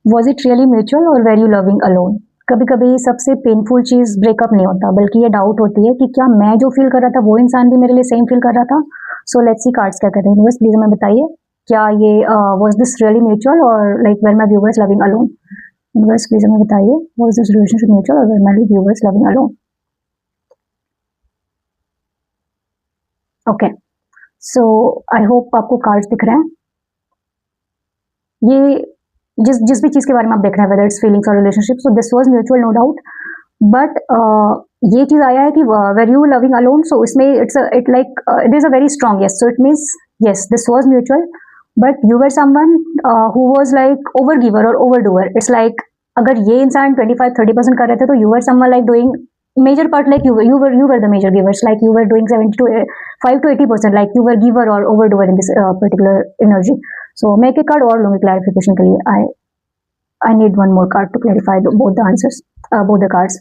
Was it really mutual और where you loving alone? कभी कभी सबसे पेनफुल चीज ब्रेकअप नहीं होता, बल्कि ये डाउट होती है कि क्या मैं जो फील कर रहा था वो इंसान भी मेरे लिए सेम फील कर रहा था। सो लेट्स सी कार्ड्स क्या कर रहे हैं। बस प्लीज हमें बताइए, क्या ये वॉज दिस रियली म्यूचुअल और like were my viewers loving alone? बस प्लीज हमें बताइए, वॉज दिस रिलेशनशिप म्यूचुअल और were my viewers loving alone? Okay, so I hope आपको कार्ड्स दिख रहे हैं। ये जिस जिस भी चीज के बारे में आप देख रहे हैं, वेदर इट्स फीलिंग्स और relationship, so this was mutual no doubt. But ये चीज आया है कि where you loving alone, so इसमें it like it is a very strong yes, so it means yes this was mutual, but you were someone who was like over giver और over doer. It's like अगर ये इंसान 25-30% कर रहे थे, तो you were someone like doing major part, like you were the major givers, like you were doing 75 to 80%, like you were giver or overdoer in this particular energy. So मैं एक card और लूंगी क्लैरिफिकेशन के लिए। I need one more card to clarify both the answers, both the cards.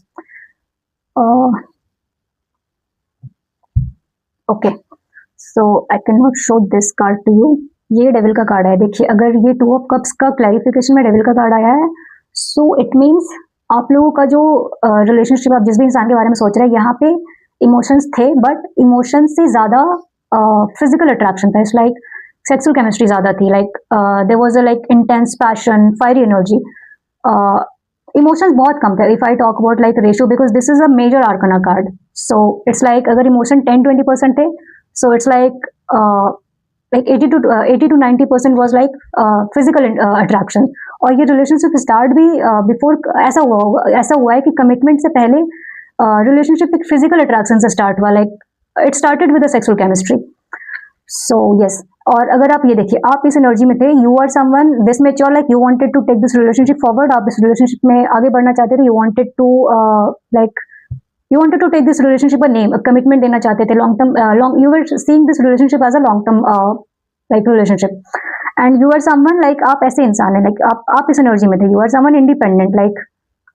Okay, so I cannot show this card to you. ये devil का card है। देखिए, अगर ये 2 ऑफ कप्स का क्लैरिफिकेशन में डेविल का कार्ड आया है, सो इट मीन्स आप लोगों का जो रिलेशनशिप, आप जिस भी इंसान के बारे में सोच रहे हैं, यहाँ पे इमोशंस थे, बट इमोशंस से ज्यादा फिजिकल अट्रैक्शन था। इट्स लाइक सेक्सुअल केमिस्ट्री ज्यादा थी, like there was a like intense passion, fiery energy. Emotions बहुत कम थे। If I talk about like ratio, because this is a major arcana card, so it's like अगर emotion 10-20% थे, so it's like 80 to 90% was like physical attraction। और ये relationship start भी before ऐसा हुआ है कि कमिटमेंट से पहले रिलेशनशिप एक फिजिकल अट्रैक्शन से स्टार्ट हुआ, like it started with the sexual chemistry. So yes, और अगर आप ये देखिए, आप इस एनर्जी में थे, you are someone this mature, like you wanted to take this relationship forward. आप इस रिलेशनशिप में आगे बढ़ना चाहते थे, you wanted to like you wanted to take this relationship a name, a commitment देना चाहते थे, long term, you were seeing this relationship as a long term like relationship, and you are someone like आप ऐसे इंसान है, like आप इस energy में थे, you are someone independent, like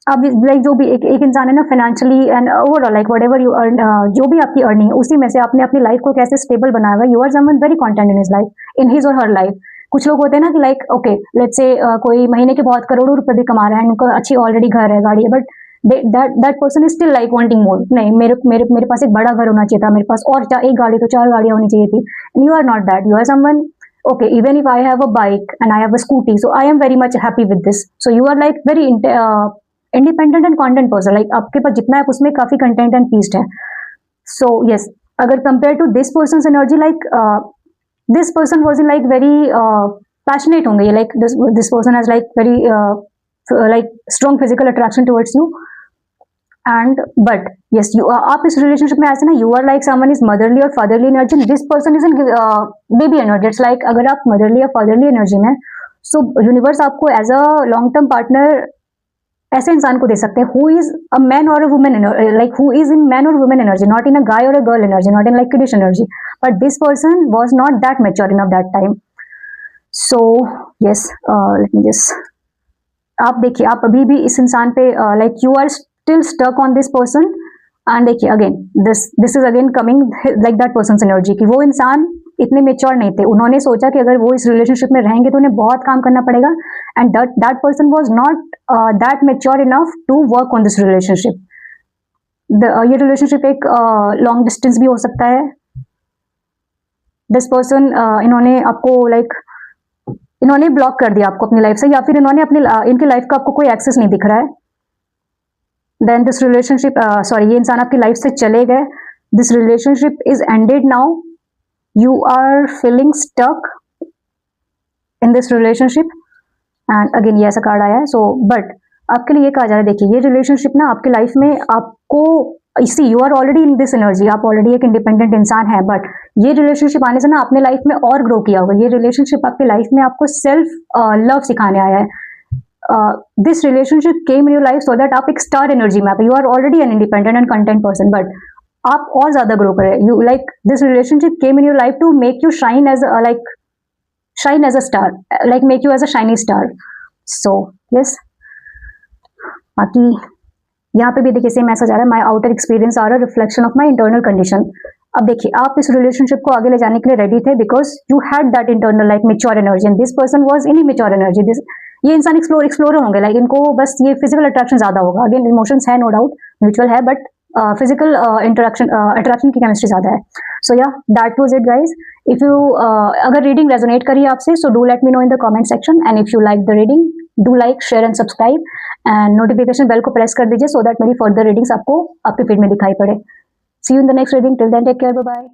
आप लाइक जो भी एक इंसान है ना, financially and overall like what ever you earn, जो भी आपकी अर्निंग है उसी में से आपने अपनी लाइफ को कैसे स्टेबल बनाया हुआ। You are someone very content in his life, in his और हर लाइफ। कुछ लोग होते हैं ना कि लाइक ओके लेट्स से कोई महीने के बहुत करोड़ों रुपए भी कमा रहा है, उनको अच्छी ऑलरेडी घर है, गाड़ी है, but that person is still like wanting more। नहीं, मेरे पास एक बड़ा घर होना चाहिए था, मेरे पास और एक गाड़ी तो 4 गाड़ियां होनी चाहिए थी। And you are not that, you are someone okay, even if I have a bike and I have a scooty, so I am very much happy with this। So you are like very independent and content person, like आपके पास जितना है उसमें काफी content and peace है। So yes, अगर compare to this person's energy, like this person was in like very passionate होंगे, like this person has like very like strong physical attraction towards you, and but yes, you आप इस relationship में ऐसे ना, you are like someone is motherly or fatherly energy, this person is in baby energy। It's like अगर आप motherly or fatherly energy में, so universe आपको as a long term partner ऐसे इंसान को दे सकते हैं who is a man or a woman, like who is in man or woman energy, not in a guy or a girl energy, not in like kiddish energy, but this person was not that mature enough that time। So yes, let me just, आप देखिए, आप अभी भी इस इंसान पे like you are still stuck on this person, and देखिए again this is again coming like that person's energy कि वो इंसान इतने मेच्योर नहीं थे। उन्होंने सोचा कि अगर वो इस रिलेशनशिप में रहेंगे तो उन्हें बहुत काम करना पड़ेगा, and that person was not that mature enough to work on this relationship. ये रिलेशनशिप एक लॉन्ग डिस्टेंस भी हो सकता है। दिस पर्सन इन्होंने आपको लाइक इन्होंने ब्लॉक कर दिया आपको अपनी लाइफ से, या फिर इन्होंने अपनी इनकी लाइफ का आपको कोई एक्सेस नहीं दिख रहा है। देन दिस रिलेशनशिप सॉरी, ये इंसान आपकी लाइफ से चले गए, this relationship is ended now, you are feeling stuck in this relationship, and again ये ऐसा कार्ड आया है। सो बट आपके लिए ये कहा जा रहा है, देखिए ये रिलेशनशिप ना आपकी लाइफ में आपको इसी, you are already in this energy, आप ऑलरेडी एक इंडिपेंडेंट इंसान है, बट ये रिलेशनशिप आने से ना आपने लाइफ में और ग्रो किया होगा। ये रिलेशनशिप आपकी लाइफ में आपको सेल्फ लव सिखाने आया है। This relationship came in your life so that आप एक स्टार एनर्जी में, you are already an independent and content person, but आप और ज्यादा ग्रो करें। You like this relationship came in your life to make you shine as like shine as a star, like make you as a shiny star. So yes, बाकी यहाँ पे भी देखिए same message आ रहा है, my outer experience are a reflection of my internal condition. अब देखिए आप इस रिलेशनशिप को आगे ले जाने के लिए रेडी थे because you had that internal like mature energy, and this person was in mature energy. This ये इंसान एक्सप्लोर होंगे, लाइक इनको बस ये फिजिकल अट्रैक्शन ज्यादा होगा। अगेन इमोशंस है नो डाउट, म्यूचुअल है, बट फिजिकल अट्रैक्शन की केमिस्ट्री ज्यादा है। So yeah that was it guys. If you अगर रीडिंग रेजोनेट करी आपसे, so do let me know in the comment section, and if you like the reading do like, share and subscribe, and notification bell को press कर दीजिए so that मेरी further readings आपको आपके feed में दिखाई पड़े। सी you in the next reading, till then take care, bye bye.